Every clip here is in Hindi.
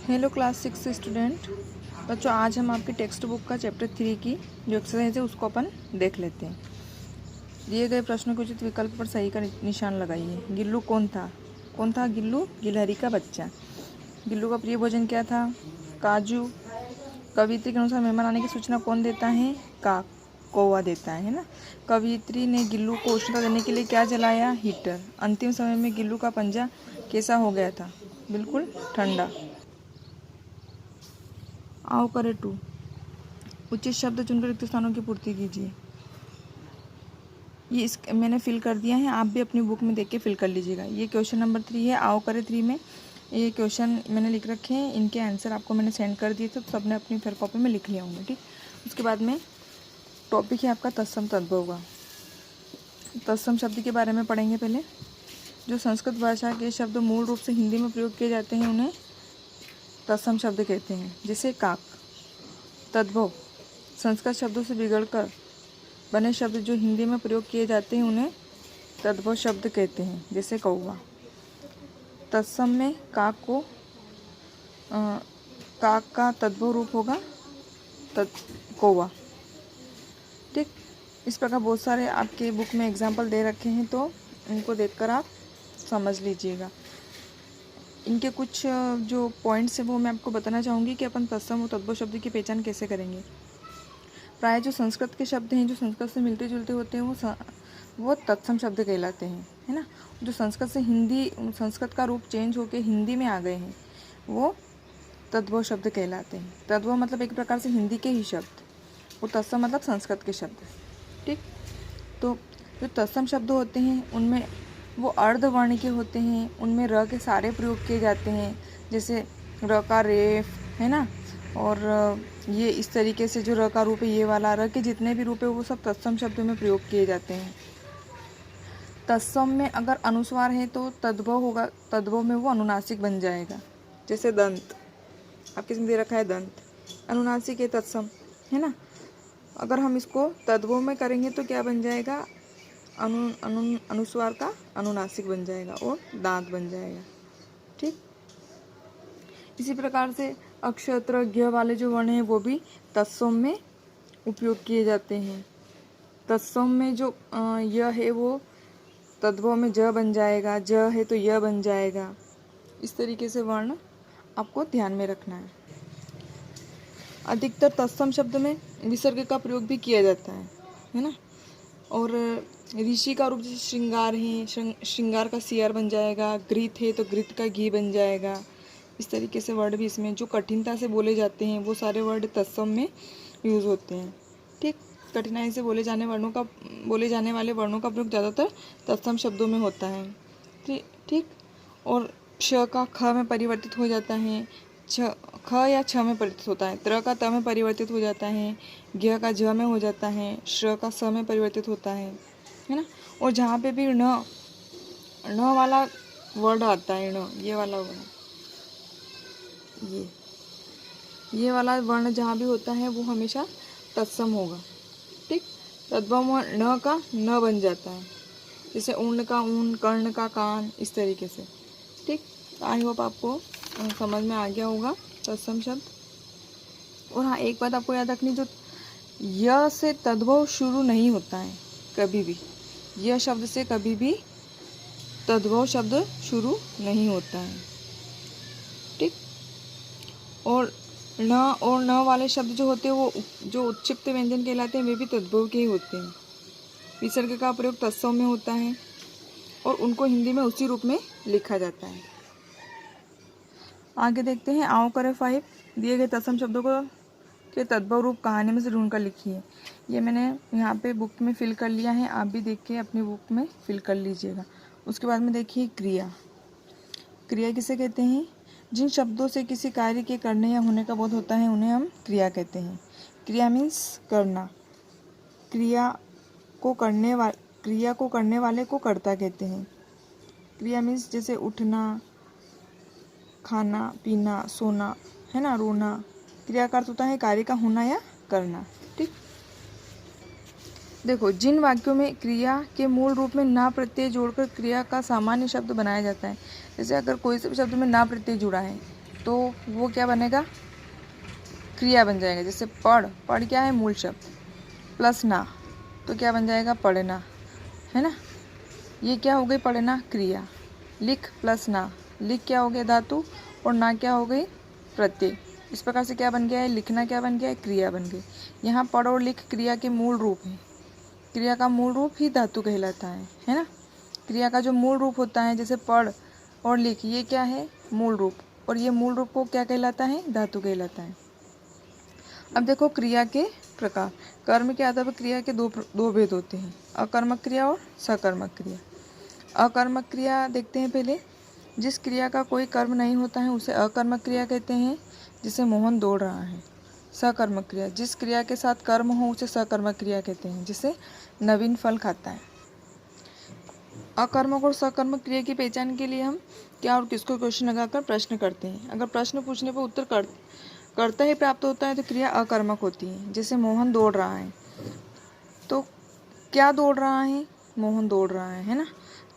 हेलो क्लास 6 स्टूडेंट बच्चों, आज हम आपकी टेक्स्ट बुक का चैप्टर 3 की जो एक्सरसाइज है उसको अपन देख लेते हैं। दिए गए प्रश्नों के उचित विकल्प पर सही का निशान लगाइए। गिल्लू कौन था? कौन था गिल्लू? गिलहरी का बच्चा। गिल्लू का प्रिय भोजन क्या था? काजू। कवित्री के अनुसार मेहमान आने की सूचना कौन देता है? काक, कौवा देता है ना। कवित्री ने गिल्लू को उष्णता देने के लिए क्या जलाया? हीटर। अंतिम समय में गिल्लू का पंजा कैसा हो गया था? बिल्कुल ठंडा। आओ करे 2। उचित शब्द चुनकर रिक्त स्थानों की पूर्ति कीजिए। ये इस मैंने फिल कर दिया है, आप भी अपनी बुक में देख के फिल कर लीजिएगा। ये क्वेश्चन नंबर 3 है। आओ करे 3 में ये क्वेश्चन मैंने लिख रखे हैं, इनके आंसर आपको मैंने सेंड कर दिए थे, तो सबने अपनी फिर कॉपी में लिख लिया होंगे। ठीक, उसके बाद में टॉपिक है आपका तत्सम तद्भव का। तत्सम शब्द के बारे में पढ़ेंगे पहले। जो संस्कृत भाषा के शब्द मूल रूप से हिंदी में प्रयोग किए जाते हैं उन्हें तत्सम शब्द कहते हैं। जैसे काक। तद्भव संस्कृत शब्दों से बिगड़कर बने शब्द जो हिंदी में प्रयोग किए जाते हैं उन्हें तद्भव शब्द कहते हैं। जैसे कौवा। तत्सम में काक का तद्भव रूप होगा कौवा। ठीक, इस प्रकार बहुत सारे आपके बुक में एग्जाम्पल दे रखे हैं, तो इनको देखकर आप समझ लीजिएगा। इनके कुछ जो पॉइंट्स हैं वो मैं आपको बताना चाहूँगी कि अपन तत्सम और तद्भव शब्द की पहचान कैसे करेंगे। प्राय जो संस्कृत के शब्द हैं, जो संस्कृत से मिलते जुलते होते हैं, वो तत्सम शब्द कहलाते हैं, है ना। जो संस्कृत का रूप चेंज होकर हिंदी में आ गए हैं वो तद्भव शब्द कहलाते हैं। तद्भव मतलब एक प्रकार से हिंदी के ही शब्द, वो तत्सम मतलब संस्कृत के शब्द। ठीक, तो जो तत्सम शब्द होते हैं उनमें वो अर्धवर्ण के होते हैं, उनमें र के सारे प्रयोग किए जाते हैं। जैसे र का रेफ, है ना, और ये इस तरीके से जो र का रूप है ये वाला, र के जितने भी रूप है वो सब तत्सम शब्दों में प्रयोग किए जाते हैं। तत्सम में अगर अनुस्वार है तो तद्भव होगा, तद्भव में वो अनुनासिक बन जाएगा। जैसे दंत, आपके इसमें दे रखा है दंत, अनुनासिक है, तत्सम है ना। अगर हम इसको तद्भव में करेंगे तो क्या बन जाएगा? अनुस्वार का अनुनासिक बन जाएगा और दांत बन जाएगा। ठीक, इसी प्रकार से अक्षत्र ज्ञ वाले जो वर्ण हैं वो भी तत्सम में उपयोग किए जाते हैं। तत्सम में जो य है वो तद्भव में ज बन जाएगा, ज है तो य बन जाएगा। इस तरीके से वर्ण आपको ध्यान में रखना है। अधिकतर तत्सम शब्द में विसर्ग का प्रयोग भी किया जाता है ना। और ऋषि का रूप जैसे श्रृंगार है, श्रृंगार का सियार बन जाएगा। घृत है तो घृत का घी बन जाएगा। इस तरीके से वर्ड भी इसमें जो कठिनता से बोले जाते हैं वो सारे वर्ड तत्सम में यूज़ होते हैं। ठीक, कठिनाई से बोले जाने वाले वर्णों का प्रयोग ज़्यादातर तत्सम शब्दों में होता है। ठीक, और श का ख में परिवर्तित हो जाता है, ख या छ में परिवर्तित होता है, त्र का त में परिवर्तित हो जाता है, ज्ञ का झ में हो जाता है, श्र का स में परिवर्तित होता है ना। और जहाँ पे भी न वाला वर्ड आता है, न ये वाला वर्ण, ये वाला वर्ण जहाँ भी होता है वो हमेशा तत्सम होगा। ठीक, तद्भव न का न बन जाता है। जैसे ऊन का ऊन, कर्ण का कान, इस तरीके से। ठीक, आई होप आपको समझ में आ गया होगा तत्सम शब्द। और हाँ, एक बात आपको याद रखनी, जो य से तद्भव शुरू नहीं होता है कभी भी। यह शब्द से कभी भी तद्भव शब्द शुरू नहीं होता है। ठीक, और न वाले शब्द जो होते हैं वो जो उत्क्षिप्त व्यंजन कहलाते हैं वे भी तद्भव के ही होते हैं। विसर्ग का प्रयोग तत्सम में होता है और उनको हिंदी में उसी रूप में लिखा जाता है। आगे देखते हैं। आओ करे 5। दिए गए तत्सम शब्दों को के तद्भव रूप कहानी में से ढूंढकर लिखिए। ये मैंने यहाँ पे बुक में फिल कर लिया है, आप भी देख के अपनी बुक में फिल कर लीजिएगा। उसके बाद में देखिए क्रिया। क्रिया किसे कहते हैं? जिन शब्दों से किसी कार्य के करने या होने का बोध होता है उन्हें हम क्रिया कहते हैं। क्रिया मीन्स करना। क्रिया को करने वाले को कर्ता कहते हैं। क्रिया मीन्स जैसे उठना, खाना, पीना, सोना, है ना, रोना। क्रिया का अर्थ होता है कार्य का होना या करना। ठीक, देखो, जिन वाक्यों में क्रिया के मूल रूप में ना प्रत्यय जोड़कर क्रिया का सामान्य शब्द बनाया जाता है, जैसे अगर कोई से भी शब्द में ना प्रत्यय जुड़ा है तो वो क्या बनेगा, क्रिया बन जाएगा। जैसे पढ़, पढ़ क्या है, मूल शब्द, प्लस ना, तो क्या बन जाएगा, पढ़ना, है ना। ये क्या हो गई, पढ़ना क्रिया। लिख प्लस ना, लिख क्या हो गया, धातु, और ना क्या हो गई, प्रत्यय। इस प्रकार से क्या बन गया है, लिखना क्या बन गया है, क्रिया बन गई। यहाँ पढ़ और लिख क्रिया के मूल रूप हैं। क्रिया का मूल रूप ही धातु कहलाता है ना। क्रिया का जो मूल रूप होता है, जैसे पढ़ और लिख, ये क्या है, मूल रूप, और ये मूल रूप को क्या कहलाता है, धातु कहलाता है। अब देखो क्रिया के प्रकार। कर्म के आधार पर क्रिया के दो भेद होते हैं, अकर्मक क्रिया और सकर्मक क्रिया। अकर्मक क्रिया देखते हैं पहले। जिस क्रिया का कोई कर्म नहीं होता है उसे अकर्मक क्रिया कहते हैं, जिसे मोहन दौड़ रहा है। सकर्मक क्रिया, जिस क्रिया के साथ कर्म हो उसे सकर्मक क्रिया कहते हैं, जिसे नवीन फल खाता है। अकर्मक और सकर्मक क्रिया की पहचान के लिए हम क्या और किसको क्वेश्चन लगाकर प्रश्न करते हैं। अगर प्रश्न पूछने पर उत्तर करता ही प्राप्त होता है तो क्रिया अकर्मक होती है। जैसे मोहन दौड़ रहा है, तो क्या दौड़ रहा है, मोहन दौड़ रहा है ना।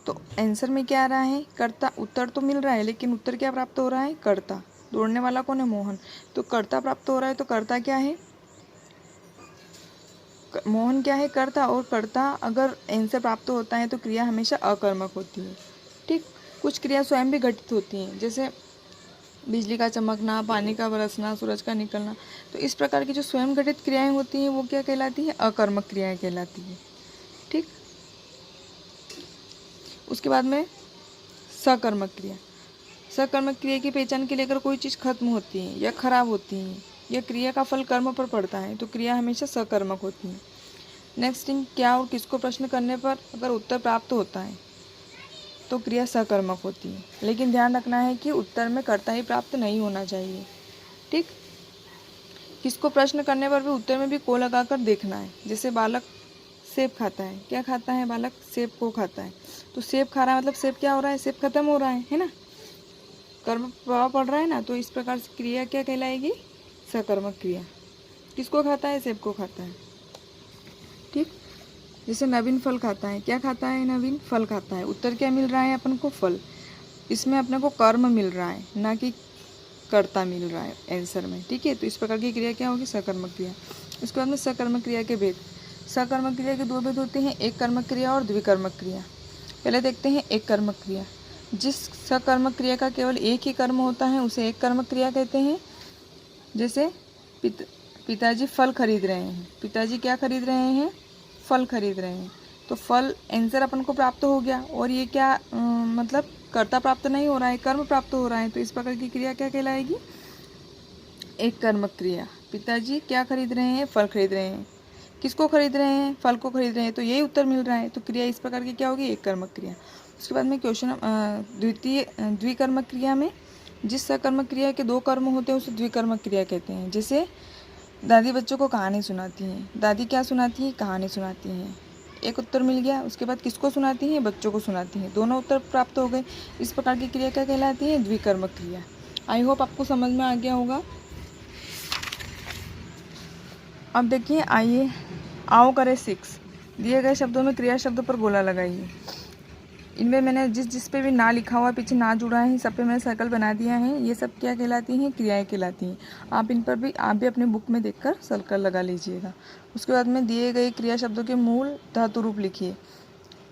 तो आंसर में क्या आ रहा है, कर्ता। उत्तर तो मिल रहा है लेकिन उत्तर क्या प्राप्त हो रहा है, कर्ता। दौड़ने वाला कौन है, मोहन, तो कर्ता प्राप्त हो रहा है। तो कर्ता क्या है, मोहन क्या है, कर्ता। और कर्ता अगर आंसर प्राप्त होता है तो क्रिया हमेशा अकर्मक होती है। ठीक। कुछ क्रिया स्वयं भी घटित होती हैं, जैसे बिजली का चमकना, पानी का बरसना, सूरज का निकलना। तो इस प्रकार की जो स्वयं घटित क्रियाएं होती हैं वो क्या कहलाती है, अकर्मक क्रियाएं कहलाती है। ठीक। उसके बाद में सकर्मक क्रिया। सकर्मक क्रिया की पहचान के लिए अगर कोई चीज़ खत्म होती है या खराब होती है या क्रिया का फल कर्म पर पड़ता है तो क्रिया हमेशा सकर्मक होती है। नेक्स्ट थिंग, क्या और किसको प्रश्न करने पर अगर उत्तर प्राप्त होता है तो क्रिया सकर्मक होती है। लेकिन ध्यान रखना है कि उत्तर में कर्ता ही प्राप्त नहीं होना चाहिए। ठीक। किसको प्रश्न करने पर भी उत्तर में भी को लगाकर देखना है। जैसे बालक सेब खाता है, क्या खाता है बालक, सेब को खाता है। तो सेब खा रहा है मतलब सेब क्या हो रहा है, सेब खत्म हो रहा है ना, कर्म प्रभाव पड़ रहा है ना। तो इस प्रकार से क्रिया क्या कहलाएगी, सकर्मक क्रिया। किसको खाता है, सेब को खाता है। ठीक। जैसे नवीन फल खाता है, क्या खाता है, नवीन फल खाता है। उत्तर क्या मिल रहा है अपन को, फल। इसमें अपने को कर्म मिल रहा है ना कि कर्ता मिल रहा है आंसर में। ठीक है। तो इस प्रकार की क्रिया क्या होगी, सकर्मक क्रिया। उसके बाद में सकर्मक क्रिया के भेद। सकर्मक क्रिया के दो भेद होते हैं, एक कर्मक क्रिया और द्विकर्मक क्रिया। पहले देखते हैं एक कर्मक क्रिया। जिस सकर्मक क्रिया का केवल एक ही कर्म होता है उसे एक कर्मक क्रिया कहते हैं। जैसे पिताजी फल खरीद रहे हैं, पिताजी क्या खरीद रहे हैं, फल खरीद रहे हैं। तो फल आंसर अपन को प्राप्त हो गया, और ये क्या मतलब कर्ता प्राप्त नहीं हो रहा है, कर्म प्राप्त हो रहा है। तो इस प्रकार की क्रिया क्या कहलाएगी, एक कर्मक क्रिया। पिताजी क्या खरीद रहे हैं, फल खरीद रहे हैं। किसको खरीद रहे हैं, फल को खरीद रहे हैं। तो यही उत्तर मिल रहा है। तो क्रिया इस प्रकार की क्या होगी, एक कर्मक क्रिया। उसके बाद में क्वेश्चन द्विकर्मक क्रिया में जिस सकर्मक क्रिया के दो कर्म होते हैं उसे द्विकर्मक क्रिया कहते हैं। जैसे दादी बच्चों को कहानी सुनाती हैं, दादी क्या सुनाती हैं, कहानी सुनाती हैं। एक उत्तर मिल गया। उसके बाद किसको सुनाती हैं, बच्चों को सुनाती हैं। दोनों उत्तर प्राप्त हो गए। इस प्रकार की क्रिया क्या कहलाती है, द्विकर्मक क्रिया। आई होप आपको समझ में आ गया होगा। अब देखिए, आइए आओ करें 6। दिए गए शब्दों में क्रिया शब्द पर गोला लगाइए। इनमें मैंने जिस पे भी ना लिखा हुआ, पीछे ना जुड़ा है, सब पे मैंने सर्कल बना दिया है। ये सब क्या कहलाती हैं, क्रियाएं कहलाती हैं। आप भी अपने बुक में देखकर सर्कल लगा लीजिएगा। उसके बाद में दिए गए क्रिया शब्दों के मूल धातु रूप लिखिए।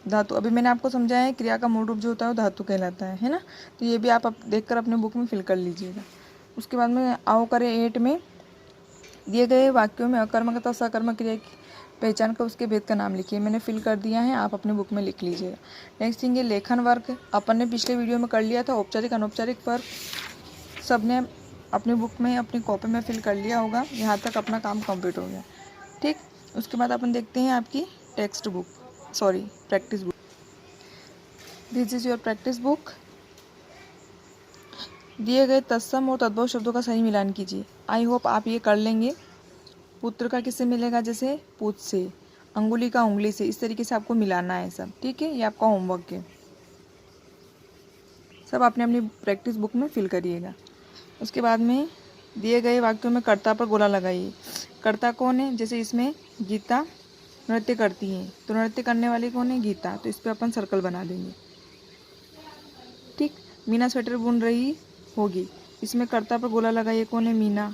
धातु अभी मैंने आपको समझाया है, क्रिया का मूल रूप जो होता है वो धातु कहलाता है ना। तो ये भी आप देखकर अपने बुक में फिल कर लीजिएगा। उसके बाद में आओ करें 8 में दिए गए वाक्यों में अकर्मक तथा सकर्मक क्रिया की पहचान कर उसके भेद का नाम लिखिए। मैंने फिल कर दिया है, आप अपने बुक में लिख लीजिएगा। नेक्स्ट थिंग, ये लेखन वर्क अपन ने पिछले वीडियो में कर लिया था। औपचारिक अनौपचारिक वर्क सबने अपनी बुक में अपनी कॉपी में फिल कर लिया होगा। यहाँ तक अपना काम कंप्लीट हो गया। ठीक। उसके बाद अपन देखते हैं आपकी practice book. This is your practice book. दिए गए तत्सम और तद्भव शब्दों का सही मिलान कीजिए। आई होप आप ये कर लेंगे। पुत्र का किससे मिलेगा, जैसे पूत से, अंगुली का उंगली से। इस तरीके से आपको मिलाना है सब। ठीक है। ये आपका होमवर्क है। सब आपने अपनी प्रैक्टिस बुक में फिल करिएगा। उसके बाद में दिए गए वाक्यों में कर्ता पर गोला लगाइए। कर्ता कौन है, जैसे इसमें गीता नृत्य करती है, तो नृत्य करने वाली कौन है, गीता। तो इस पर अपन सर्कल बना देंगे। ठीक। मीना स्वेटर बुन रही होगी, इसमें कर्ता पर गोला लगाइए, कौन है? मीना।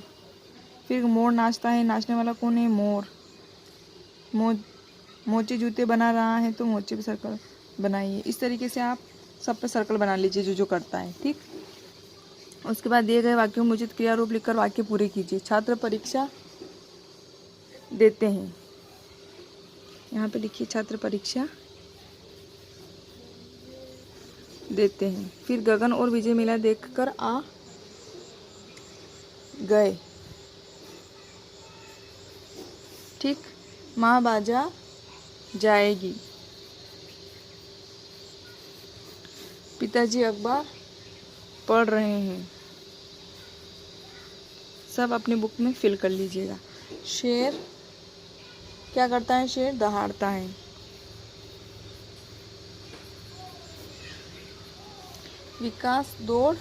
फिर मोर नाचता है, नाचने वाला कौन है? मोर। मोचे जूते बना रहा है, तो मोचे पे सर्कल बनाइए। इस तरीके से आप सब पे सर्कल बना लीजिए जो जो करता है, ठीक। उसके बाद दिए गए वाक्यों में उचित क्रिया रूप लिखकर वाक्य पूरे कीजिए। छात्र परीक्षा देते हैं, यहाँ पे लिखिए छात्र परीक्षा देते हैं। फिर गगन और विजय मेला देखकर आ गए, ठीक। माँ बाजा जाएगी। पिताजी अखबार पढ़ रहे हैं। सब अपनी बुक में फिल कर लीजिएगा। शेर क्या करता है? शेर दहाड़ता है। विकास दौड़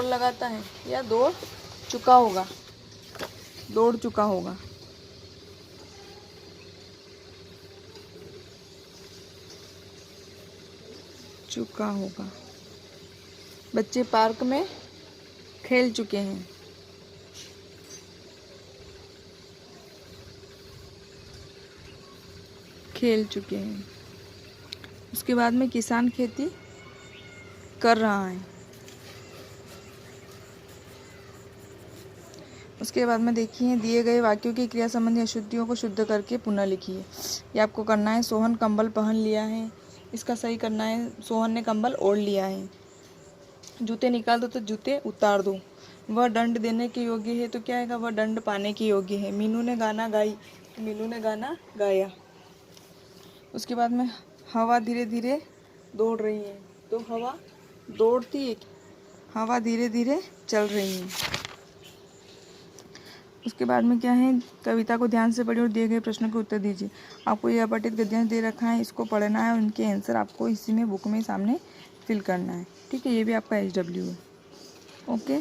लगाता है या दौड़ चुका होगा? दौड़ चुका होगा। चुका होगा। बच्चे पार्क में खेल चुके हैं। खेल चुके हैं। उसके बाद में किसान खेती कर रहा है। उसके बाद में देखिए दिए गए वाक्यों की क्रिया संबंधी अशुद्धियों को शुद्ध करके पुनः लिखिए। ये आपको करना है। सोहन कंबल पहन लिया है, इसका सही करना है। सोहन ने कंबल ओढ़ लिया है। जूते निकाल दो तो जूते उतार दो। वह दंड देने के योग्य है, तो क्या आएगा? वह दंड पाने के योग्य है। मीनू ने गाना गाई, तो मीनू ने गाना गाया। उसके बाद में हवा धीरे धीरे दौड़ रही है, तो हवा दौड़ती है। हवा धीरे धीरे चल रही है। उसके बाद में क्या है? कविता को ध्यान से पढ़िए और दिए गए प्रश्नों के उत्तर दीजिए। आपको यह अपठित गद्यांश दे रखा है, इसको पढ़ना है और उनके आंसर आपको इसी में बुक में सामने फिल करना है, ठीक है। ये भी आपका HW है, ओके।